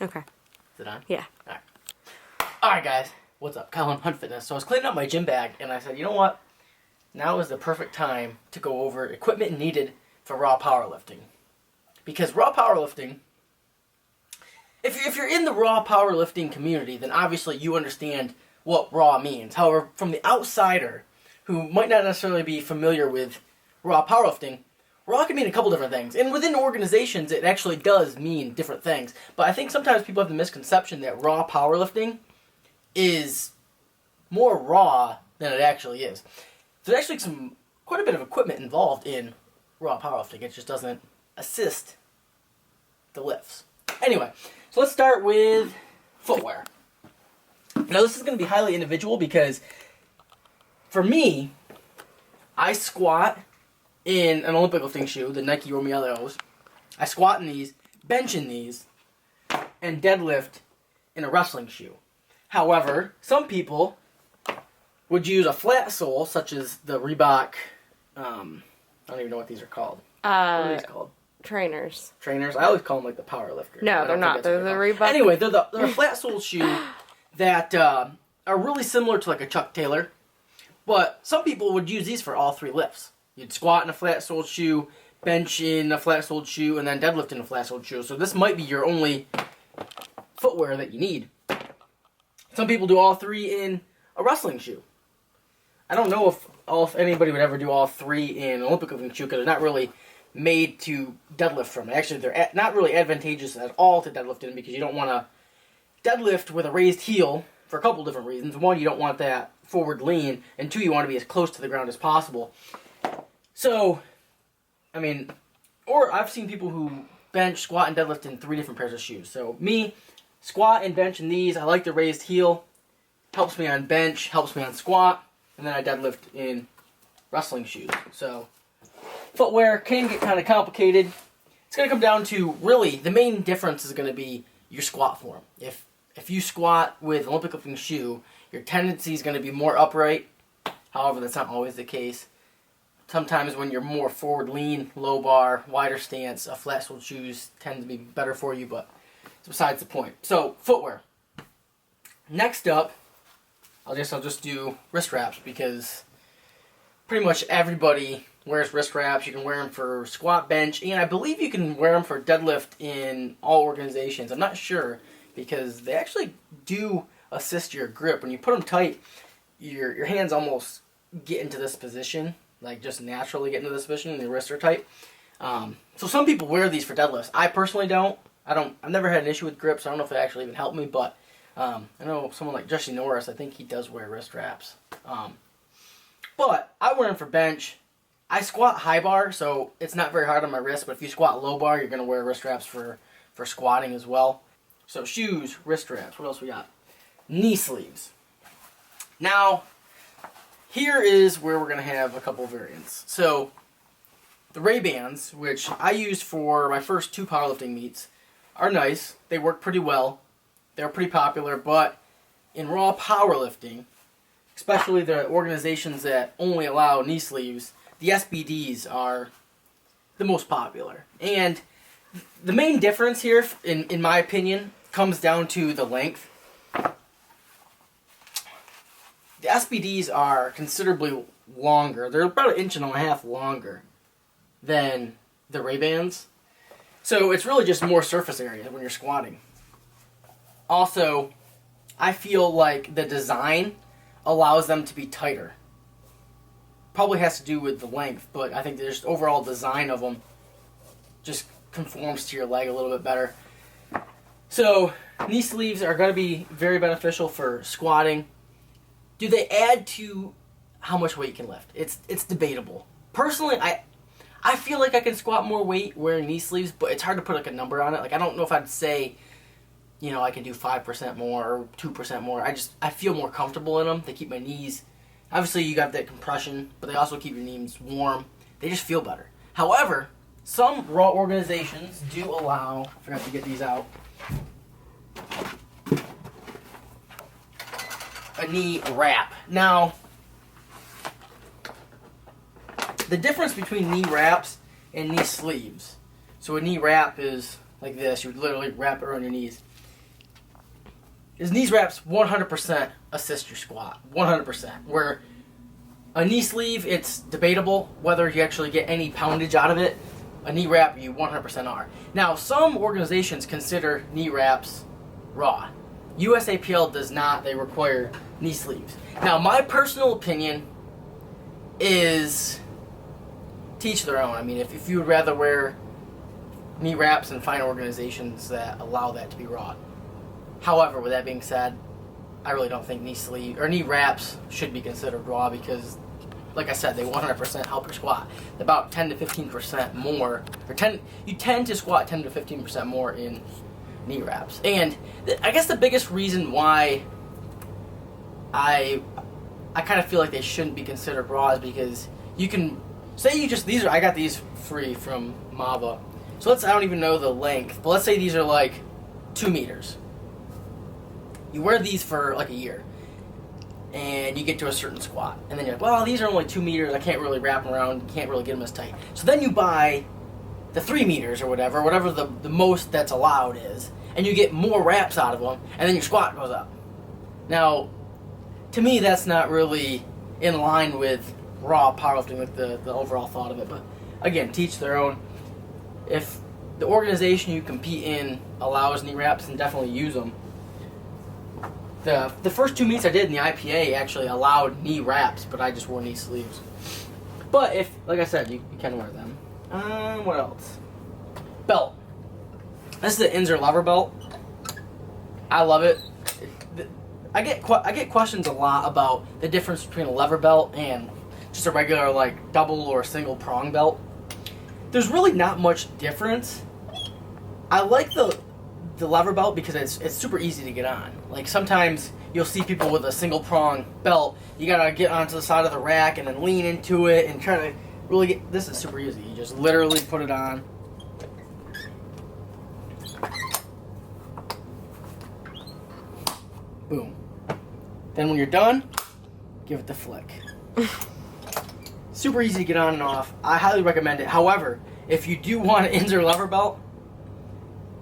Okay. Is it on? Yeah. Alright guys, what's up? KyleHuntFitness. So I was cleaning up my gym bag and I said, you know what? Now is the perfect time to go over equipment needed for raw powerlifting. Because raw powerlifting, if you're in the raw powerlifting community, then obviously you understand what raw means. However, from the outsider who might not necessarily be familiar with raw powerlifting, raw can mean a couple different things. And within organizations, it actually does mean different things. But I think sometimes people have the misconception that raw powerlifting is more raw than it actually is. There's actually quite a bit of equipment involved in raw powerlifting. It just doesn't assist the lifts. Anyway, so let's start with footwear. Now this is going to be highly individual because for me, I squat in an Olympic lifting shoe, the Nike Romeos. I squat in these, bench in these, and deadlift in a wrestling shoe. However, some people would use a flat sole, such as the Reebok, I don't even know what these are called. What are these called? Trainers. Trainers? I always call them like the power lifter. No, they're not. They're the Reebok. Anyway, they're a flat sole shoe that are really similar to like a Chuck Taylor. But some people would use these for all three lifts. You'd squat in a flat soled shoe, bench in a flat soled shoe, and then deadlift in a flat soled shoe. So this might be your only footwear that you need. Some people do all three in a wrestling shoe. I don't know if anybody would ever do all three in an Olympic lifting shoe because they're not really made to deadlift from. Actually, they're not really advantageous at all to deadlift in because you don't want to deadlift with a raised heel for a couple different reasons. One, you don't want that forward lean, and two, you want to be as close to the ground as possible. So, I mean, or I've seen people who bench, squat, and deadlift in three different pairs of shoes. So me, squat and bench in these. I like the raised heel. Helps me on bench, helps me on squat, and then I deadlift in wrestling shoes. So footwear can get kind of complicated. It's going to come down to, really, the main difference is going to be your squat form. If you squat with an Olympic lifting shoe, your tendency is going to be more upright. However, that's not always the case. Sometimes when you're more forward lean, low bar, wider stance, flat soled shoes tend to be better for you, but it's besides the point. So, footwear. Next up, I'll just do wrist wraps because pretty much everybody wears wrist wraps. You can wear them for squat, bench, and I believe you can wear them for deadlift in all organizations. I'm not sure because they actually do assist your grip. When you put them tight, your hands almost get into this position, like just naturally get into this position, and your wrists are tight. So some people wear these for deadlifts. I personally don't. I've never had an issue with grips. I don't know if it actually even helped me, but I know someone like Jesse Norris, I think he does wear wrist wraps. But I wear them for bench. I squat high bar, so it's not very hard on my wrist, but if you squat low bar, you're going to wear wrist wraps for squatting as well. So shoes, wrist wraps. What else we got? Knee sleeves. Now, here is where we're going to have a couple variants. So, the Ray-Bans, which I used for my first two powerlifting meets, are nice. They work pretty well. They're pretty popular, but in raw powerlifting, especially the organizations that only allow knee sleeves, the SBDs are the most popular. And the main difference here, in my opinion, comes down to the length. The SBDs are considerably longer. They're about 1.5 inches longer than the Ray-Bans. So it's really just more surface area when you're squatting. Also, I feel like the design allows them to be tighter. Probably has to do with the length, but I think the just overall design of them just conforms to your leg a little bit better. So, knee sleeves are going to be very beneficial for squatting. Do they add to how much weight you can lift? It's debatable. Personally, I feel like I can squat more weight wearing knee sleeves, but it's hard to put like a number on it. Like I don't know if I'd say, I can do 5% more or 2% more. I feel more comfortable in them. They keep my knees. Obviously, you got that compression, but they also keep your knees warm. They just feel better. However, some raw organizations do allow. I forgot to get these out. A knee wrap. Now, the difference between knee wraps and knee sleeves. So a knee wrap is like this. You would literally wrap it around your knees. is knees wraps 100% assist your squat. 100%. Where a knee sleeve, it's debatable whether you actually get any poundage out of it. A knee wrap, you 100% are. Now, some organizations consider knee wraps raw. USAPL does not. They require knee sleeves. Now, my personal opinion is teach their own. I mean, if you would rather wear knee wraps and find organizations that allow that to be raw. However, with that being said, I really don't think knee wraps should be considered raw because, like I said, they 100% help your squat. About 10 to 15% more, you tend to squat 10 to 15% more in knee wraps. And I guess the biggest reason why I kind of feel like they shouldn't be considered raw is because you can say I got these free from Mava. So I don't even know the length, but let's say these are like 2 meters. You wear these for like a year, and you get to a certain squat, and then you're like, well, these are only 2 meters, I can't really wrap them around, can't really get them as tight. So then you buy the 3 meters or whatever the most that's allowed is, and you get more wraps out of them, and then your squat goes up. Now, to me, that's not really in line with raw powerlifting, like the overall thought of it. But again, teach their own. If the organization you compete in allows knee wraps, then definitely use them. The first 2 meets I did in the IPA actually allowed knee wraps, but I just wore knee sleeves. But if, like I said, you can wear them. What else? Belt. This is the Inzer lever belt. I love it. I get questions a lot about the difference between a lever belt and just a regular like double or single prong belt. There's really not much difference. I like the lever belt because it's super easy to get on. Like sometimes you'll see people with a single prong belt, you gotta get onto the side of the rack and then lean into it and try to really get. This is super easy. You just literally put it on. Boom. Then when you're done, give it the flick. Super easy to get on and off. I highly recommend it. However, if you do want an Inzer lever belt,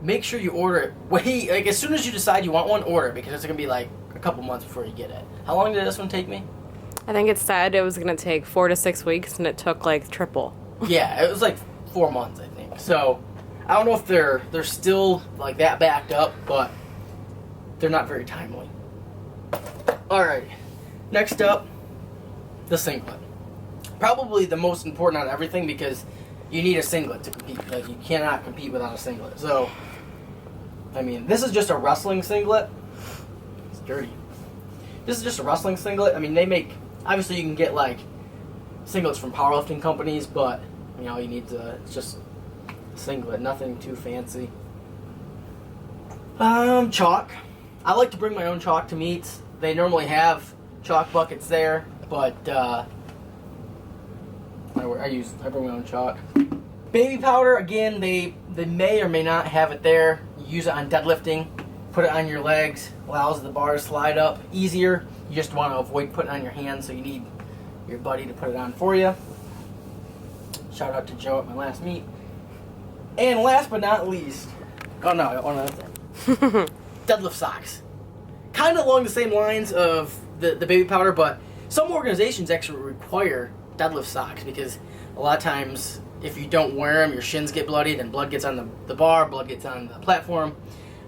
make sure you order it as soon as you decide you want one, order it because it's going to be like a couple months before you get it. How long did this one take me? I think it said it was going to take 4 to 6 weeks, and it took like triple. Yeah, it was like 4 months, I think. So I don't know if they're still like that backed up, but they're not very timely. Alright, next up, the singlet. Probably the most important out of everything because you need a singlet to compete. Like, you cannot compete without a singlet. So, I mean, this is just a wrestling singlet. It's dirty. This is just a wrestling singlet. I mean, they make, obviously you can get like singlets from powerlifting companies, but you know, you need to, it's just a singlet, nothing too fancy. Chalk. I like to bring my own chalk to meets. They normally have chalk buckets there, but I bring my own chalk. Baby powder, again, they may or may not have it there. You use it on deadlifting, put it on your legs, allows the bar to slide up easier. You just want to avoid putting it on your hands, so you need your buddy to put it on for you. Shout out to Joe at my last meet. And last but not least, another thing. Deadlift socks. Kind of along the same lines of the baby powder, but some organizations actually require deadlift socks because a lot of times if you don't wear them, your shins get bloody, then blood gets on the bar, blood gets on the platform.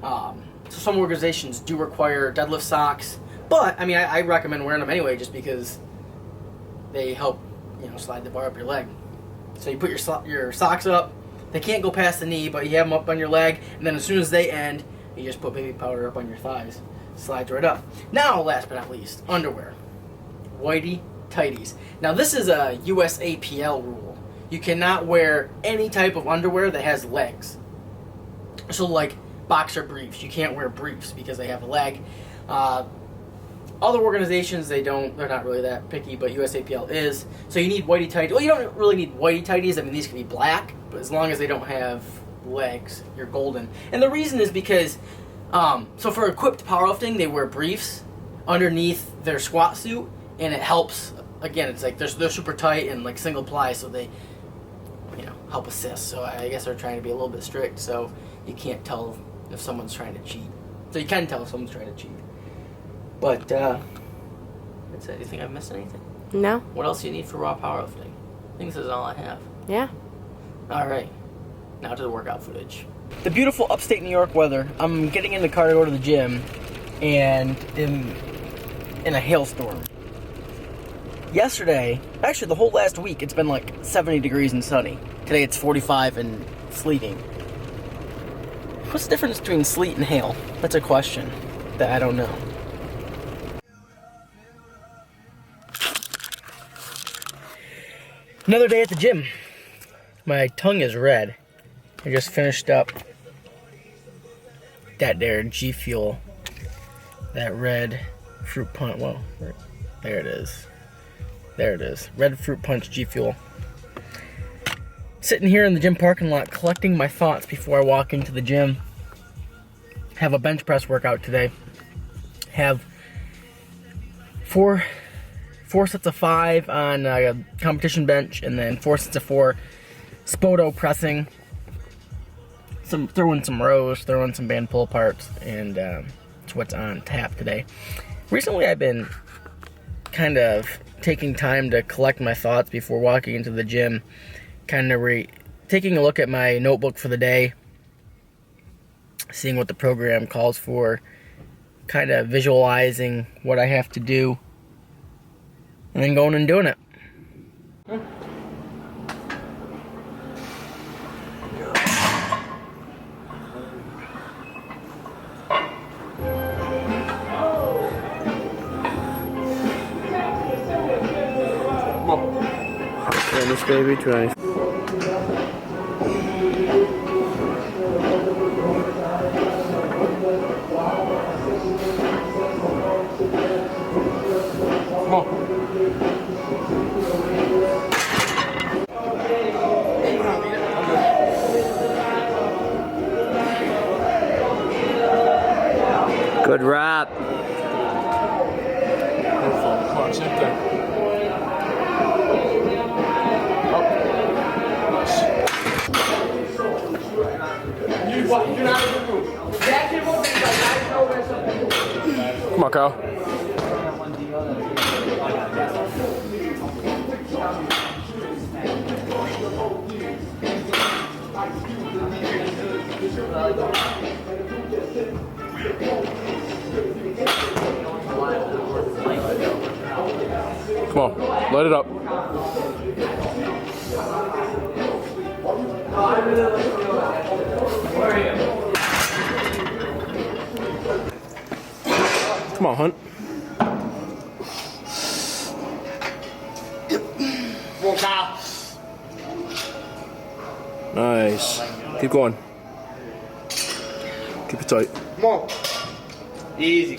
So some organizations do require deadlift socks, but I mean, I recommend wearing them anyway just because they help, slide the bar up your leg. So you put your socks up, they can't go past the knee, but you have them up on your leg, and then as soon as they end, you just put baby powder up on your thighs. Slides right up. Now, last but not least, underwear. Whitey tighties. Now, this is a USAPL rule. You cannot wear any type of underwear that has legs. So, like boxer briefs, you can't wear briefs because they have a leg. Other organizations, they're not really that picky, but USAPL is. So you need whitey tighties. Well, you don't really need whitey tighties. I mean, these can be black, but as long as they don't have legs, you're golden. And the reason is because so for equipped powerlifting, they wear briefs underneath their squat suit, and it helps. Again, it's like they're super tight and like single ply, so they help assist. So I guess they're trying to be a little bit strict, so you can't tell if someone's trying to cheat. So you can tell if someone's trying to cheat. But, that's it. You think I've missed anything? No. What else do you need for raw powerlifting? I think this is all I have. Yeah. Alright. Now to the workout footage. The beautiful upstate New York weather. I'm getting in the car to go to the gym, and in a hailstorm. Yesterday, actually the whole last week, it's been like 70 degrees and sunny. Today it's 45 and sleeting. What's the difference between sleet and hail? That's a question that I don't know. Another day at the gym. My tongue is red. I just finished up that there G Fuel. That red fruit punch. Whoa, there it is. There it is. Red fruit punch G Fuel. Sitting here in the gym parking lot collecting my thoughts before I walk into the gym. Have a bench press workout today. Have four sets of 5 on a competition bench, and then 4 sets of 4 Spoto pressing. Throw in some rows, throw in some band pull aparts, and it's what's on tap today. Recently I've been kind of taking time to collect my thoughts before walking into the gym, kind of taking a look at my notebook for the day, seeing what the program calls for, kind of visualizing what I have to do, and then going and doing it. This baby, try. Come on. Good wrap. Come on, same thing. Come on, Kyle. Come on, light it up. Come on, Hunt. Nice. Keep going. Keep it tight. Come on. Easy.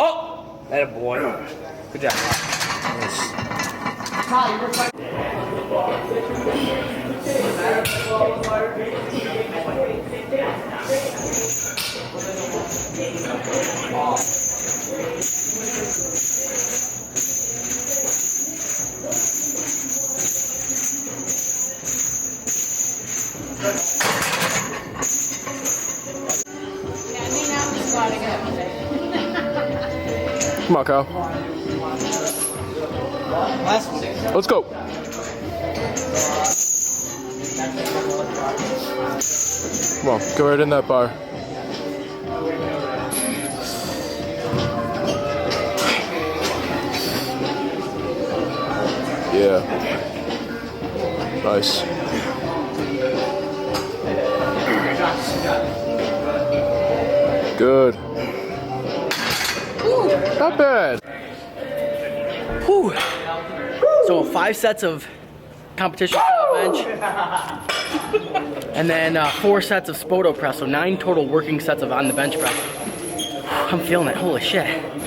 Oh! That a boy. Good job. Nice. Come on, Kyle. Let's go. Come on, go right in that bar. Yeah. Nice. Good. Not bad. Whew. So 5 sets of competition bench, and then 4 sets of Spoto press, so 9 total working sets of on the bench press. I'm feeling it, holy shit.